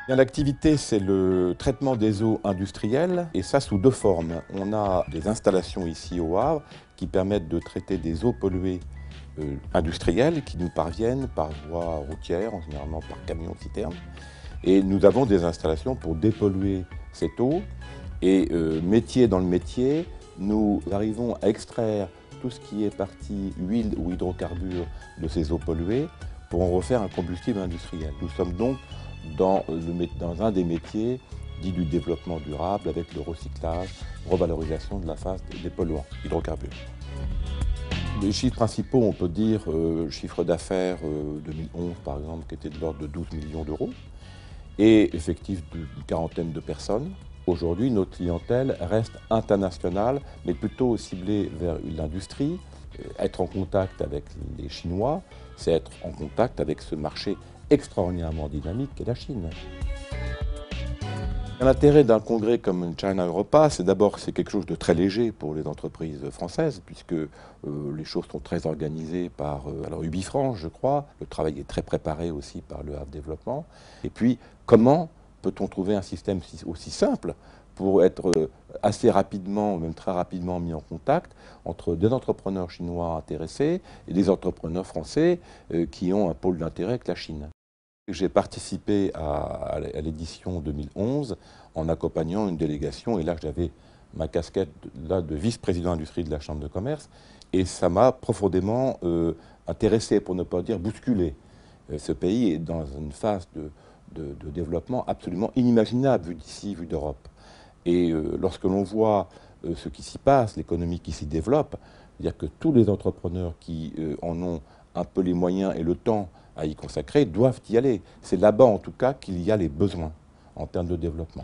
L'activité, c'est le traitement des eaux industrielles, et ça sous deux formes. On a des installations ici au Havre qui permettent de traiter des eaux polluées industrielles qui nous parviennent par voie routière, généralement par camion-citerne. Et nous avons des installations pour dépolluer cette eau. Et métier dans le métier, nous arrivons à extraire tout ce qui est partie huile ou hydrocarbures de ces eaux polluées pour en refaire un combustible industriel. Nous sommes donc dans un des métiers dits du développement durable avec le recyclage, revalorisation de la phase des polluants, hydrocarbures. Les chiffres principaux, on peut dire chiffre d'affaires 2011 par exemple, qui était de l'ordre de 12 millions d'euros, et effectif d'une quarantaine de personnes. Aujourd'hui, notre clientèle reste internationale, mais plutôt ciblée vers l'industrie. Être en contact avec les Chinois, c'est être en contact avec ce marché extraordinairement dynamique qu'est la Chine. L'intérêt d'un congrès comme China Europa, c'est d'abord que c'est quelque chose de très léger pour les entreprises françaises, puisque les choses sont très organisées par Ubifranche, je crois. Le travail est très préparé aussi par le Havre Développement. Et puis, comment peut-on trouver un système aussi simple pour être assez rapidement, même très rapidement mis en contact entre des entrepreneurs chinois intéressés et des entrepreneurs français qui ont un pôle d'intérêt avec la Chine. J'ai participé à l'édition 2011 en accompagnant une délégation, et là j'avais ma casquette de vice-président industrie de la Chambre de commerce, et ça m'a profondément intéressé, pour ne pas dire bousculé. Ce pays est dans une phase de développement absolument inimaginable, vu d'ici, vu d'Europe. Et lorsque l'on voit ce qui s'y passe, l'économie qui s'y développe, c'est-à-dire que tous les entrepreneurs qui en ont un peu les moyens et le temps à y consacrer doivent y aller. C'est là-bas en tout cas qu'il y a les besoins en termes de développement.